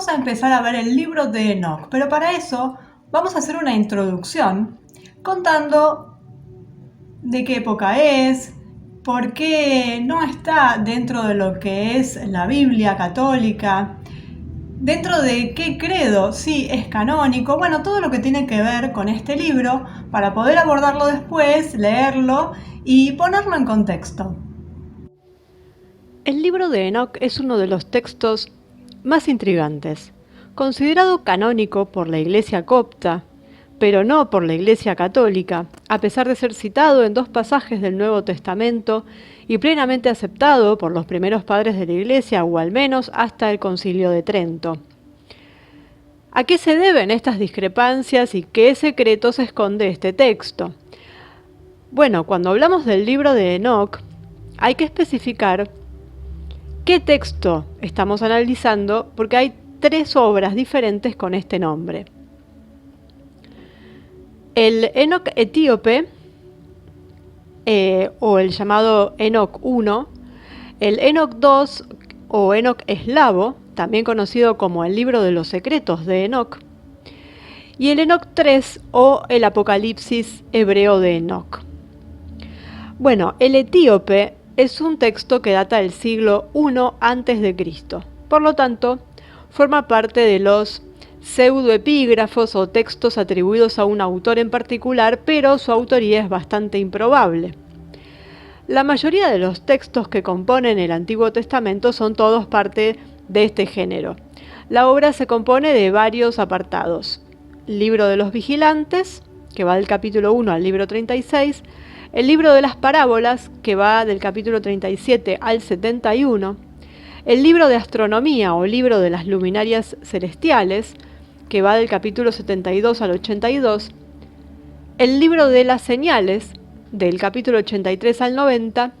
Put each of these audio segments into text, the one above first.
vamos a empezar a ver el libro de Enoc, pero para eso vamos a hacer una introducción contando de qué época es, por qué no está dentro de lo que es la Biblia católica, dentro de qué credo sí es canónico, bueno, todo lo que tiene que ver con este libro para poder abordarlo después, leerlo y ponerlo en contexto. El libro de Enoc es uno de los textos más intrigantes, considerado canónico por la Iglesia copta, pero no por la Iglesia católica, a pesar de ser citado en 2 pasajes del Nuevo Testamento y plenamente aceptado por los primeros padres de la Iglesia, o al menos hasta el Concilio de Trento. ¿A qué se deben estas discrepancias y qué secreto se esconde este texto? Bueno, cuando hablamos del libro de Enoc, hay que especificar ¿qué texto estamos analizando? Porque hay 3 obras diferentes con este nombre. El Enoc etíope, o el llamado Enoc I, el Enoc II o Enoc eslavo, también conocido como el libro de los secretos de Enoc, y el Enoc III o el Apocalipsis hebreo de Enoc. Bueno, el etíope es un texto que data del siglo I a.C. Por lo tanto, forma parte de los pseudoepígrafos o textos atribuidos a un autor en particular, pero su autoría es bastante improbable. La mayoría de los textos que componen el Antiguo Testamento son todos parte de este género. La obra se compone de varios apartados. Libro de los vigilantes, que va del capítulo 1 al libro 36, el libro de las parábolas, que va del capítulo 37 al 71, el libro de astronomía o libro de las luminarias celestiales, que va del capítulo 72 al 82, el libro de las señales, del capítulo 83 al 90,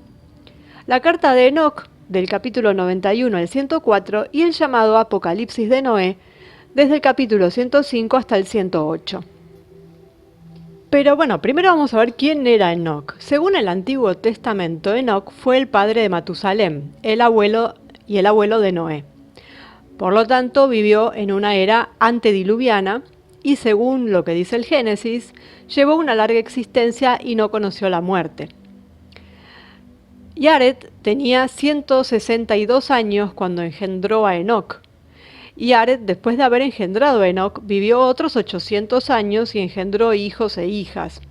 la carta de Enoc, del capítulo 91 al 104, y el llamado Apocalipsis de Noé, desde el capítulo 105 hasta el 108. Pero bueno, primero vamos a ver quién era Enoc. Según el Antiguo Testamento, Enoc fue el padre de Matusalem, el abuelo de Noé. Por lo tanto, vivió en una era antediluviana y, según lo que dice el Génesis, llevó una larga existencia y no conoció la muerte. Jared tenía 162 años cuando engendró a Enoc. Jared, después de haber engendrado a Enoc, vivió otros 800 años y engendró hijos e hijas.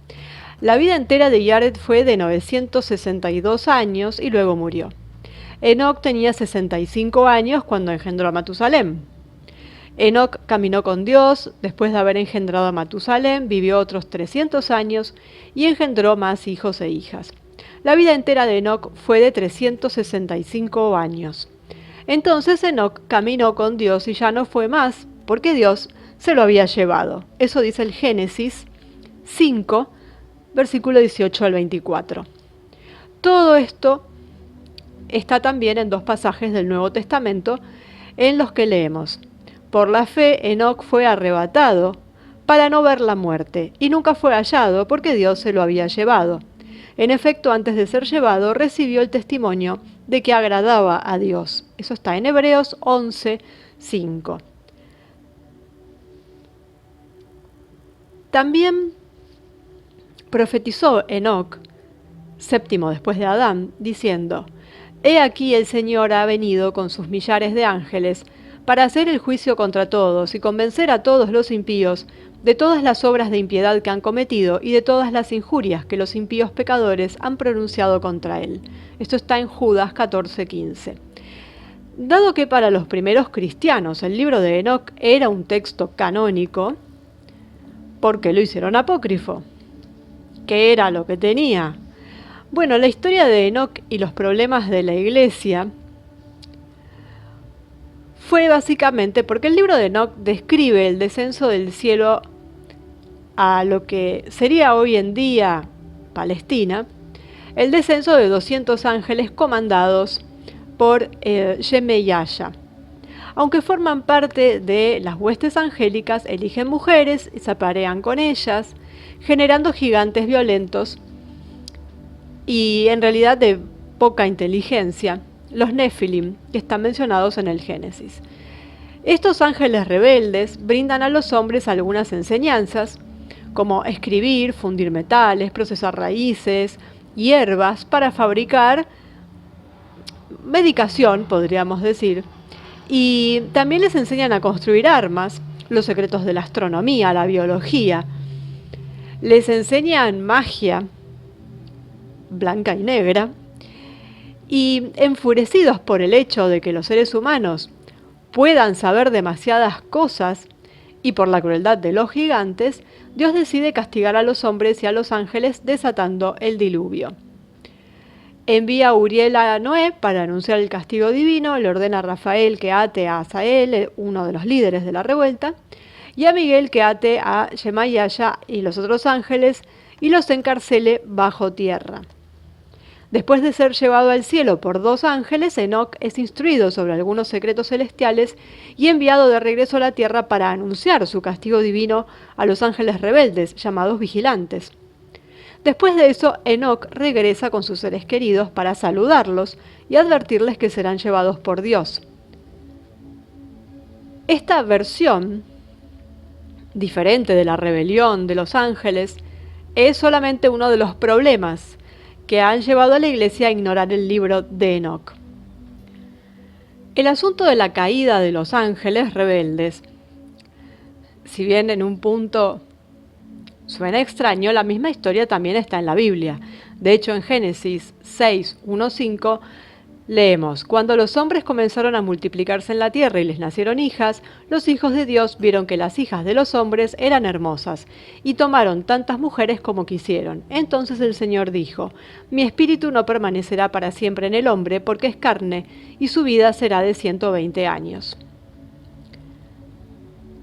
La vida entera de Jared fue de 962 años y luego murió. Enoc tenía 65 años cuando engendró a Matusalem. Enoc caminó con Dios, después de haber engendrado a Matusalem, vivió otros 300 años y engendró más hijos e hijas. La vida entera de Enoc fue de 365 años. Entonces Enoc caminó con Dios y ya no fue más, porque Dios se lo había llevado. Eso dice el Génesis 5, versículo 18 al 24. Todo esto está también en 2 pasajes del Nuevo Testamento en los que leemos: por la fe Enoc fue arrebatado para no ver la muerte, y nunca fue hallado porque Dios se lo había llevado. En efecto, antes de ser llevado, recibió el testimonio de que agradaba a Dios. Eso está en Hebreos 11, 5. También profetizó Enoc, séptimo después de Adán, diciendo: He aquí el Señor ha venido con sus millares de ángeles para hacer el juicio contra todos y convencer a todos los impíos de todas las obras de impiedad que han cometido y de todas las injurias que los impíos pecadores han pronunciado contra él. Esto está en Judas 14:15. Dado que para los primeros cristianos el libro de Enoc era un texto canónico, ¿por qué lo hicieron apócrifo? ¿Qué era lo que tenía? Bueno, la historia de Enoc y los problemas de la iglesia fue básicamente porque el libro de Enoc describe el descenso del cielo a lo que sería hoy en día Palestina, el descenso de 200 ángeles comandados por Yemeyaya. Aunque forman parte de las huestes angélicas, eligen mujeres y se aparean con ellas, generando gigantes violentos y en realidad de poca inteligencia, los Nefilim, que están mencionados en el Génesis. Estos ángeles rebeldes brindan a los hombres algunas enseñanzas, como escribir, fundir metales, procesar raíces, hierbas para fabricar medicación, podríamos decir, y también les enseñan a construir armas, los secretos de la astronomía, la biología. Les enseñan magia blanca y negra, y enfurecidos por el hecho de que los seres humanos puedan saber demasiadas cosas y por la crueldad de los gigantes, Dios decide castigar a los hombres y a los ángeles desatando el diluvio. Envía a Uriel a Noé para anunciar el castigo divino, le ordena a Rafael que ate a Asael, uno de los líderes de la revuelta, y a Miguel que ate a Shemayaya y los otros ángeles y los encarcele bajo tierra. Después de ser llevado al cielo por 2 ángeles, Enoc es instruido sobre algunos secretos celestiales y enviado de regreso a la tierra para anunciar su castigo divino a los ángeles rebeldes, llamados vigilantes. Después de eso, Enoc regresa con sus seres queridos para saludarlos y advertirles que serán llevados por Dios. Esta versión, diferente de la rebelión de los ángeles, es solamente uno de los problemas que han llevado a la Iglesia a ignorar el libro de Enoc. El asunto de la caída de los ángeles rebeldes, si bien en un punto suena extraño, la misma historia también está en la Biblia. De hecho, en Génesis 6:1-5 leemos: cuando los hombres comenzaron a multiplicarse en la tierra y les nacieron hijas, los hijos de Dios vieron que las hijas de los hombres eran hermosas, y tomaron tantas mujeres como quisieron. Entonces el Señor dijo: mi espíritu no permanecerá para siempre en el hombre, porque es carne, y su vida será de 120 años.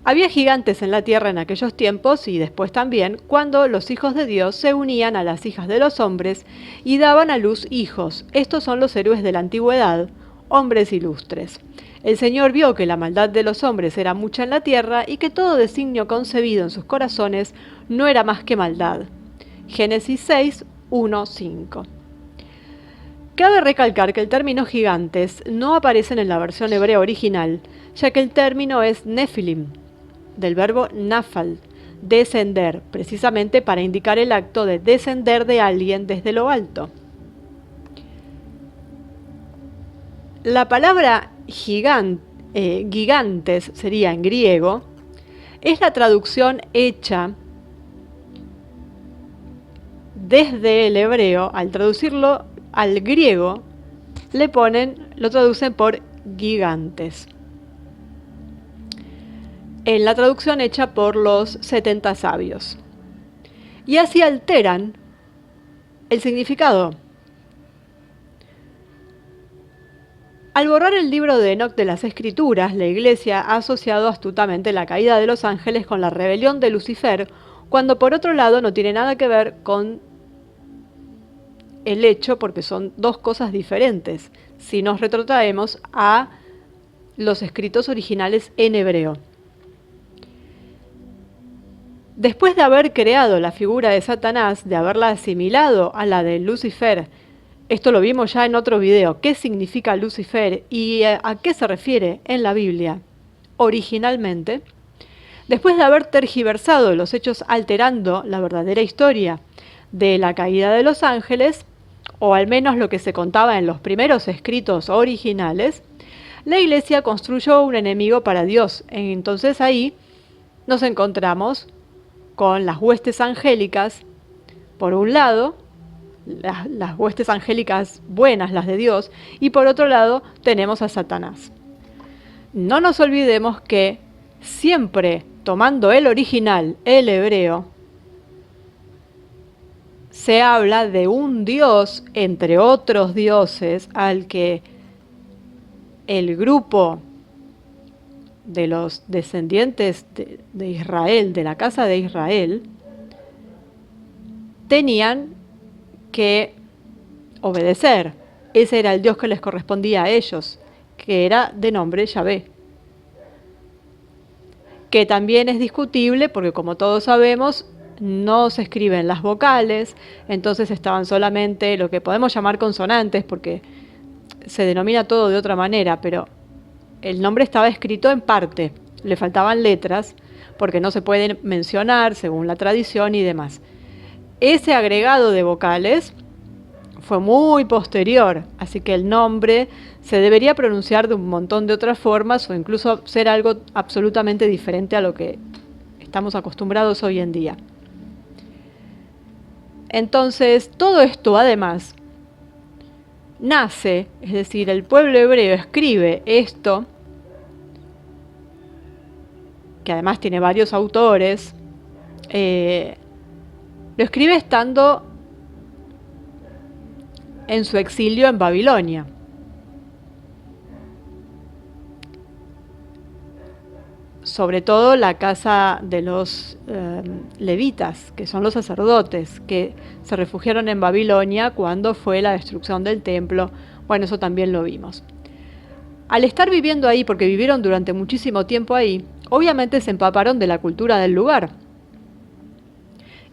Había gigantes en la tierra en aquellos tiempos y después también, cuando los hijos de Dios se unían a las hijas de los hombres y daban a luz hijos. Estos son los héroes de la antigüedad, hombres ilustres. El Señor vio que la maldad de los hombres era mucha en la tierra y que todo designio concebido en sus corazones no era más que maldad. Génesis 6:1-5. Cabe recalcar que el término gigantes no aparece en la versión hebrea original, ya que el término es nefilim, del verbo nafal, descender, precisamente para indicar el acto de descender de alguien desde lo alto. La palabra gigantes sería en griego, es la traducción hecha desde el hebreo. Al traducirlo al griego, lo traducen por gigantes. En la traducción hecha por los 70 sabios. Y así alteran el significado. Al borrar el libro de Enoc de las Escrituras, la Iglesia ha asociado astutamente la caída de los ángeles con la rebelión de Lucifer, cuando por otro lado no tiene nada que ver con el hecho, porque son 2 cosas diferentes, si nos retrotraemos a los escritos originales en hebreo. Después de haber creado la figura de Satanás, de haberla asimilado a la de Lucifer, esto lo vimos ya en otro video, ¿qué significa Lucifer y a qué se refiere en la Biblia originalmente? Después de haber tergiversado los hechos alterando la verdadera historia de la caída de los ángeles, o al menos lo que se contaba en los primeros escritos originales, la Iglesia construyó un enemigo para Dios. Entonces ahí nos encontramos con las huestes angélicas, por un lado, las huestes angélicas buenas, las de Dios, y por otro lado tenemos a Satanás. No nos olvidemos que siempre tomando el original, el hebreo, se habla de un Dios entre otros dioses al que el grupo de los descendientes de Israel, de la casa de Israel, tenían que obedecer. Ese era el Dios que les correspondía a ellos, que era de nombre Yahvé. Que también es discutible porque, como todos sabemos, no se escriben las vocales, entonces estaban solamente lo que podemos llamar consonantes, porque se denomina todo de otra manera, pero el nombre estaba escrito en parte, le faltaban letras, porque no se pueden mencionar según la tradición y demás. Ese agregado de vocales fue muy posterior, así que el nombre se debería pronunciar de un montón de otras formas o incluso ser algo absolutamente diferente a lo que estamos acostumbrados hoy en día. Entonces, todo esto además nace, es decir, el pueblo hebreo escribe esto, que además tiene varios autores, lo escribe estando en su exilio en Babilonia. Sobre todo la casa de los levitas, que son los sacerdotes, que se refugiaron en Babilonia cuando fue la destrucción del templo. Bueno, eso también lo vimos. Al estar viviendo ahí, porque vivieron durante muchísimo tiempo ahí, obviamente se empaparon de la cultura del lugar.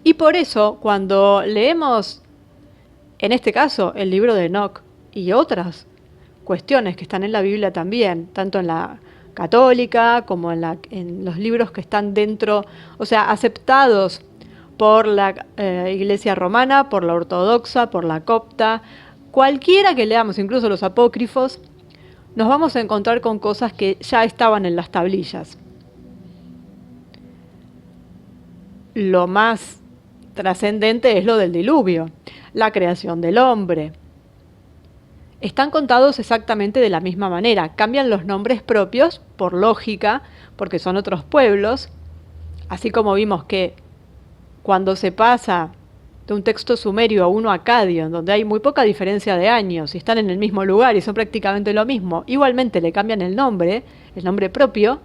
Y por eso, cuando leemos, en este caso, el libro de Enoc y otras cuestiones que están en la Biblia también, tanto en la católica como en los libros que están dentro, o sea, aceptados por la Iglesia romana, por la ortodoxa, por la copta, cualquiera que leamos, incluso los apócrifos, nos vamos a encontrar con cosas que ya estaban en las tablillas. Lo más trascendente es lo del diluvio, la creación del hombre. Están contados exactamente de la misma manera. Cambian los nombres propios, por lógica, porque son otros pueblos. Así como vimos que cuando se pasa de un texto sumerio a uno acadio, en donde hay muy poca diferencia de años y están en el mismo lugar y son prácticamente lo mismo, igualmente le cambian el nombre propio.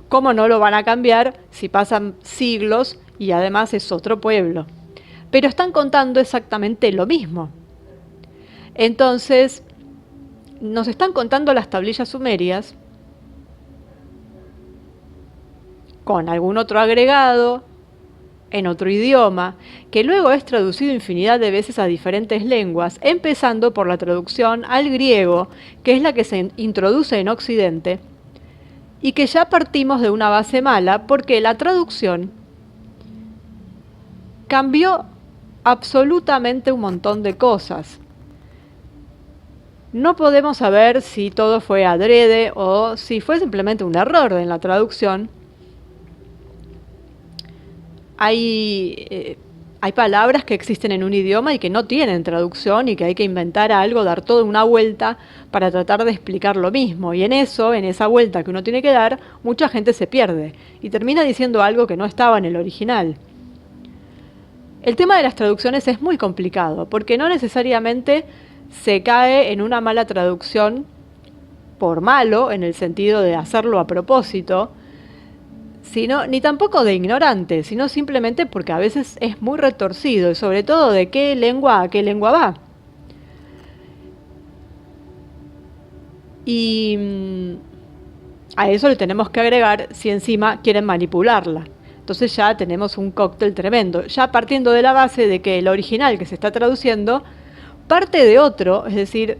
¿Cómo no lo van a cambiar si pasan siglos y además es otro pueblo? Pero están contando exactamente lo mismo. Entonces, nos están contando las tablillas sumerias con algún otro agregado en otro idioma, que luego es traducido infinidad de veces a diferentes lenguas, empezando por la traducción al griego, que es la que se introduce en Occidente, y que ya partimos de una base mala porque la traducción cambió absolutamente un montón de cosas. No podemos saber si todo fue adrede o si fue simplemente un error en la traducción. Hay palabras que existen en un idioma y que no tienen traducción y que hay que inventar algo, dar toda una vuelta para tratar de explicar lo mismo. Y en esa vuelta que uno tiene que dar, mucha gente se pierde y termina diciendo algo que no estaba en el original. El tema de las traducciones es muy complicado porque no necesariamente se cae en una mala traducción por malo, en el sentido de hacerlo a propósito, ni tampoco de ignorante, sino simplemente porque a veces es muy retorcido y sobre todo de qué lengua a qué lengua va. Y a eso le tenemos que agregar si encima quieren manipularla. Entonces ya tenemos un cóctel tremendo, ya partiendo de la base de que el original que se está traduciendo parte de otro, es decir,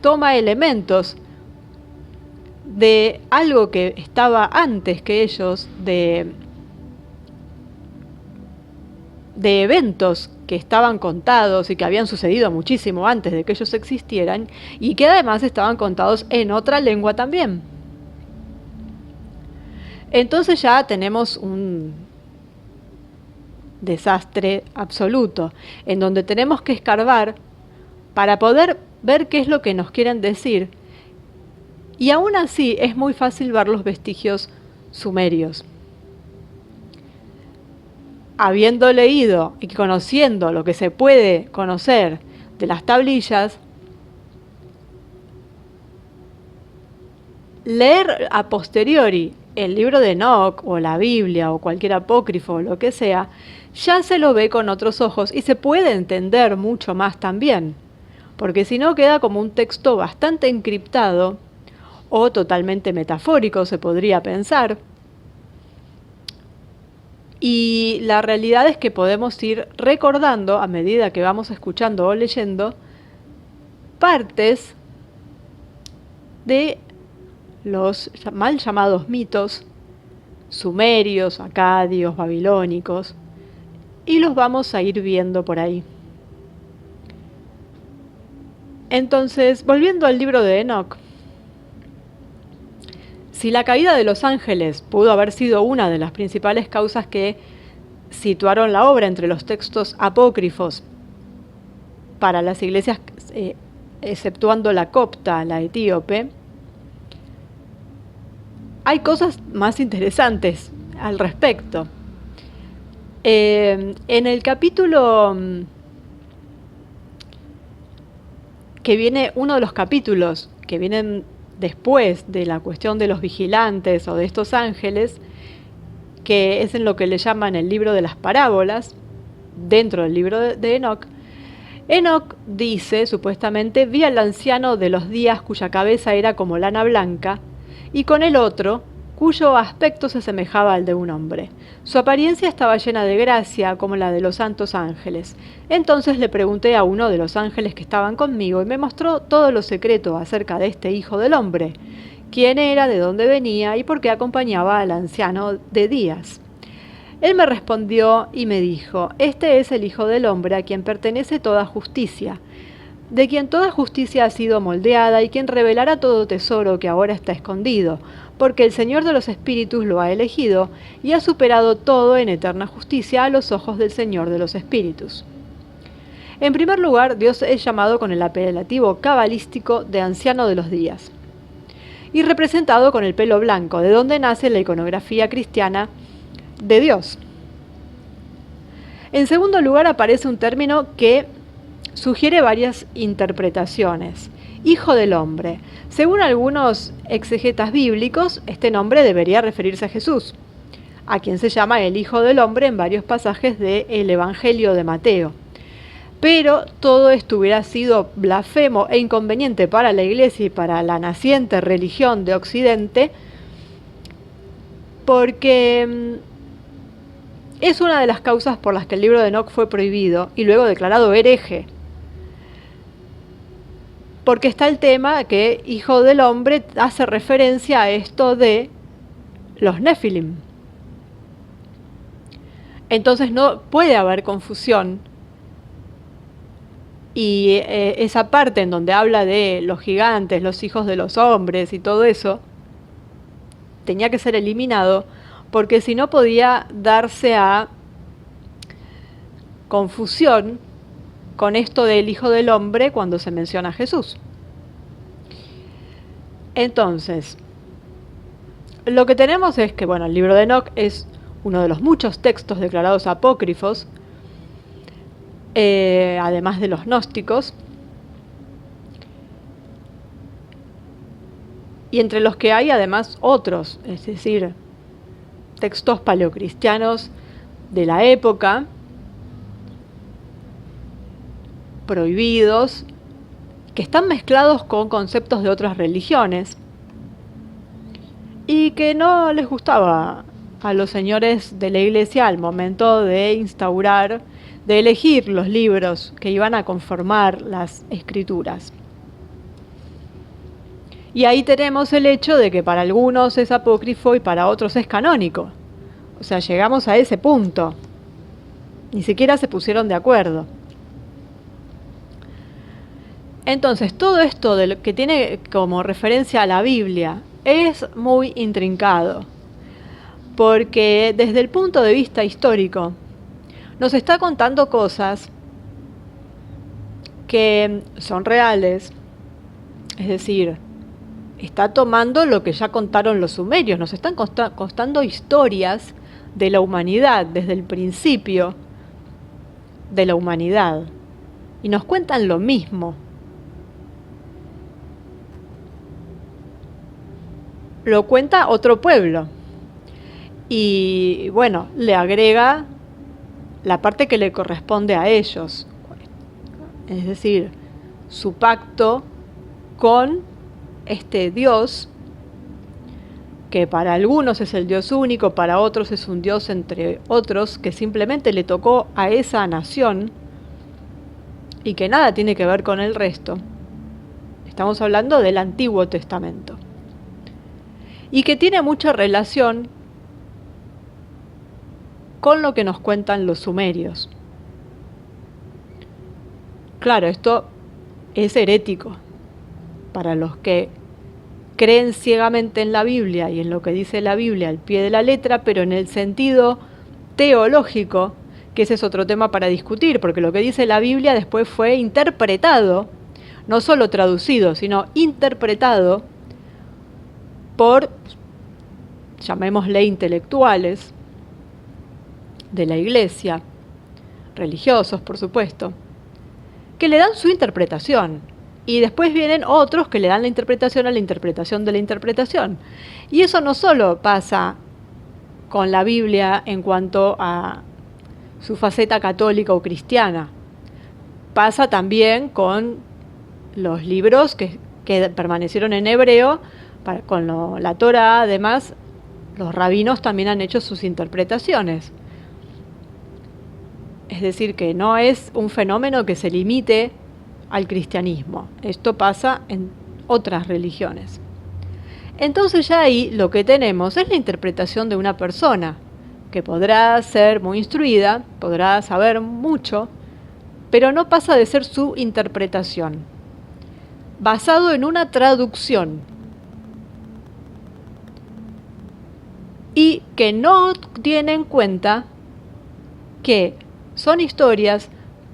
toma elementos de algo que estaba antes que ellos, de eventos que estaban contados y que habían sucedido muchísimo antes de que ellos existieran y que además estaban contados en otra lengua también. Entonces ya tenemos un desastre absoluto, en donde tenemos que escarbar para poder ver qué es lo que nos quieren decir. Y aún así es muy fácil ver los vestigios sumerios. Habiendo leído y conociendo lo que se puede conocer de las tablillas, leer a posteriori el libro de Enoc o la Biblia o cualquier apócrifo o lo que sea, ya se lo ve con otros ojos y se puede entender mucho más también, porque si no queda como un texto bastante encriptado o totalmente metafórico, se podría pensar. Y la realidad es que podemos ir recordando, a medida que vamos escuchando o leyendo, partes de los mal llamados mitos sumerios, acadios, babilónicos, y los vamos a ir viendo por ahí. Entonces, volviendo al libro de Enoc, si la caída de los ángeles pudo haber sido una de las principales causas que situaron la obra entre los textos apócrifos para las iglesias, exceptuando la copta, la etíope, hay cosas más interesantes al respecto. En el capítulo que viene, uno de los capítulos que vienen después de la cuestión de los vigilantes o de estos ángeles, que es en lo que le llaman el libro de las parábolas, dentro del libro de Enoc, Enoc dice, supuestamente, vi al anciano de los días cuya cabeza era como lana blanca, y con el otro, cuyo aspecto se asemejaba al de un hombre. Su apariencia estaba llena de gracia, como la de los santos ángeles. Entonces le pregunté a uno de los ángeles que estaban conmigo, y me mostró todo lo secreto acerca de este hijo del hombre, quién era, de dónde venía, y por qué acompañaba al anciano de días. Él me respondió y me dijo, este es el hijo del hombre a quien pertenece toda justicia, de quien toda justicia ha sido moldeada y quien revelará todo tesoro que ahora está escondido, porque el Señor de los Espíritus lo ha elegido y ha superado todo en eterna justicia a los ojos del Señor de los Espíritus. En primer lugar, Dios es llamado con el apelativo cabalístico de anciano de los días, y representado con el pelo blanco, de donde nace la iconografía cristiana de Dios. En segundo lugar, aparece un término que sugiere varias interpretaciones. Hijo del hombre. Según algunos exegetas bíblicos, este nombre debería referirse a Jesús, a quien se llama el Hijo del Hombre en varios pasajes del Evangelio de Mateo. Pero todo esto hubiera sido blasfemo e inconveniente para la Iglesia y para la naciente religión de Occidente, porque es una de las causas por las que el libro de Enoc fue prohibido y luego declarado hereje. Porque está el tema que Hijo del Hombre hace referencia a esto de los Nefilim. Entonces no puede haber confusión. Y esa parte en donde habla de los gigantes, los hijos de los hombres y todo eso, tenía que ser eliminado, porque si no podía darse a confusión con esto del Hijo del Hombre cuando se menciona a Jesús. Entonces, lo que tenemos es que, bueno, el libro de Enoc es uno de los muchos textos declarados apócrifos, además de los gnósticos, y entre los que hay además otros, es decir, textos paleocristianos de la época, prohibidos, que están mezclados con conceptos de otras religiones y que no les gustaba a los señores de la iglesia al momento de instaurar, de elegir los libros que iban a conformar las escrituras. Y ahí tenemos el hecho de que para algunos es apócrifo y para otros es canónico. O sea, llegamos a ese punto. Ni siquiera se pusieron de acuerdo. Entonces, todo esto de lo que tiene como referencia a la Biblia es muy intrincado, porque desde el punto de vista histórico nos está contando cosas que son reales, es decir, está tomando lo que ya contaron los sumerios, nos están contando historias de la humanidad desde el principio de la humanidad y nos cuentan lo mismo. Lo cuenta otro pueblo y bueno, le agrega la parte que le corresponde a ellos, es decir, su pacto con este Dios, que para algunos es el Dios único, para otros es un Dios entre otros, que simplemente le tocó a esa nación y que nada tiene que ver con el resto. Estamos hablando del Antiguo Testamento. y que tiene mucha relación con lo que nos cuentan los sumerios. Claro, esto es herético para los que creen ciegamente en la Biblia y en lo que dice la Biblia al pie de la letra, pero en el sentido teológico, que ese es otro tema para discutir, porque lo que dice la Biblia después fue interpretado, no solo traducido, sino interpretado por, llamémosle, intelectuales de la Iglesia, religiosos, por supuesto, que le dan su interpretación. Y después vienen otros que le dan la interpretación a la interpretación de la interpretación. Y eso no solo pasa con la Biblia en cuanto a su faceta católica o cristiana, pasa también con los libros que permanecieron en hebreo, con la Torá. Además, los rabinos también han hecho sus interpretaciones. Es decir, que no es un fenómeno que se limite al cristianismo. Esto pasa en otras religiones. Entonces ya ahí lo que tenemos es la interpretación de una persona, que podrá ser muy instruida, podrá saber mucho, pero no pasa de ser su interpretación, basado en una traducción, y que no tiene en cuenta que son historias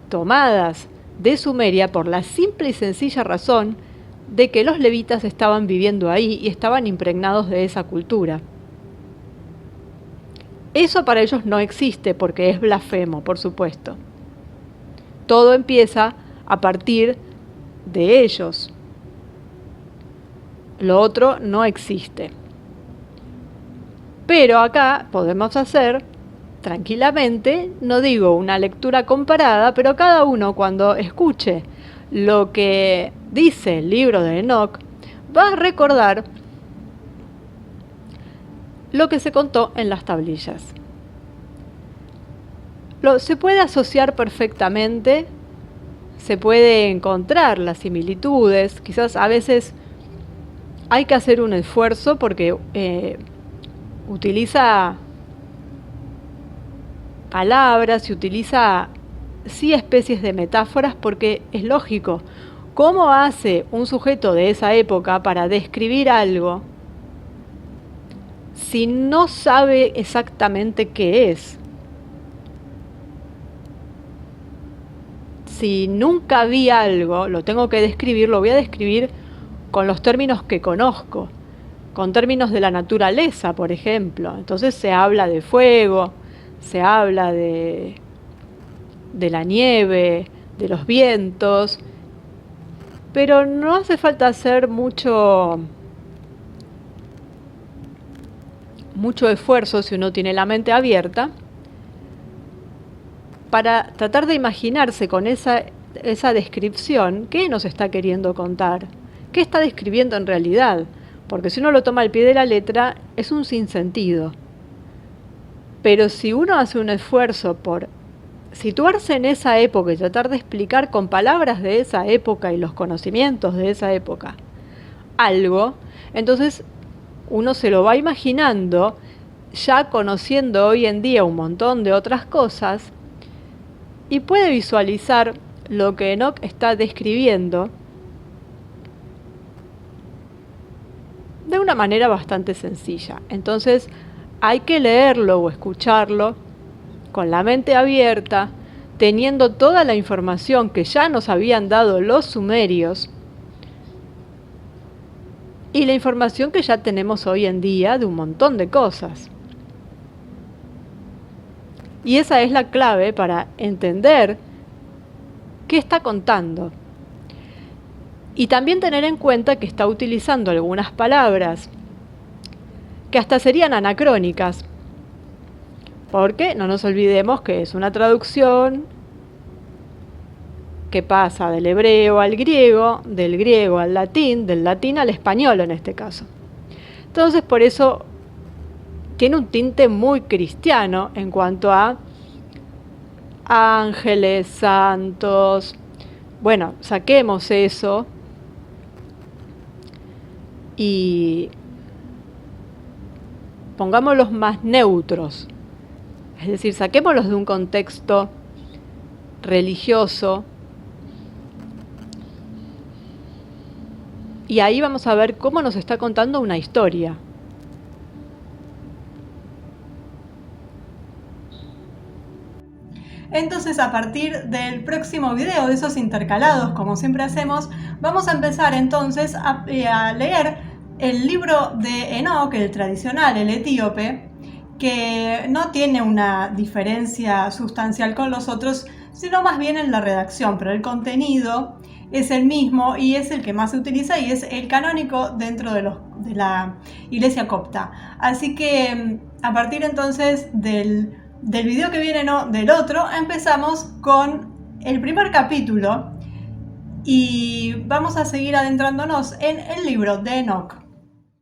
tomadas de Sumeria por la simple y sencilla razón de que los levitas estaban viviendo ahí y estaban impregnados de esa cultura. Eso para ellos no existe porque es blasfemo, por supuesto. Todo empieza a partir de ellos. Lo otro no existe. Pero acá podemos hacer tranquilamente, no digo una lectura comparada, pero cada uno cuando escuche lo que dice el libro de Enoc va a recordar lo que se contó en las tablillas. Se puede asociar perfectamente, se puede encontrar las similitudes, quizás a veces hay que hacer un esfuerzo porque utiliza palabras y utiliza sí especies de metáforas, porque es lógico. ¿Cómo hace un sujeto de esa época para describir algo si no sabe exactamente qué es? Si nunca vi algo, lo tengo que describir, lo voy a describir con los términos que conozco, con términos de la naturaleza, por ejemplo. Entonces se habla de fuego, se habla de la nieve, de los vientos, pero no hace falta hacer mucho esfuerzo si uno tiene la mente abierta para tratar de imaginarse con esa descripción qué nos está queriendo contar, qué está describiendo en realidad, porque si uno lo toma al pie de la letra es un sinsentido. Pero si uno hace un esfuerzo por situarse en esa época y tratar de explicar con palabras de esa época y los conocimientos de esa época algo, entonces uno se lo va imaginando, ya conociendo hoy en día un montón de otras cosas, y puede visualizar lo que Enoc está describiendo de una manera bastante sencilla. Entonces hay que leerlo o escucharlo con la mente abierta, teniendo toda la información que ya nos habían dado los sumerios y la información que ya tenemos hoy en día de un montón de cosas. Y esa es la clave para entender qué está contando. Y también tener en cuenta que está utilizando algunas palabras que hasta serían anacrónicas, porque no nos olvidemos que es una traducción que pasa del hebreo al griego, del griego al latín, del latín al español en este caso. Entonces por eso tiene un tinte muy cristiano en cuanto a ángeles, santos. Bueno, saquemos eso y pongámoslos más neutros. Es decir, saquémoslos de un contexto religioso. Y ahí vamos a ver cómo nos está contando una historia. Entonces, a partir del próximo video, de esos intercalados, como siempre hacemos, vamos a empezar entonces a leer el libro de Enoc, el tradicional, el etíope, que no tiene una diferencia sustancial con los otros, sino más bien en la redacción, pero el contenido es el mismo y es el que más se utiliza y es el canónico dentro de la Iglesia copta. Así que a partir entonces del video que viene, no del otro, empezamos con el primer capítulo y vamos a seguir adentrándonos en el libro de Enoc.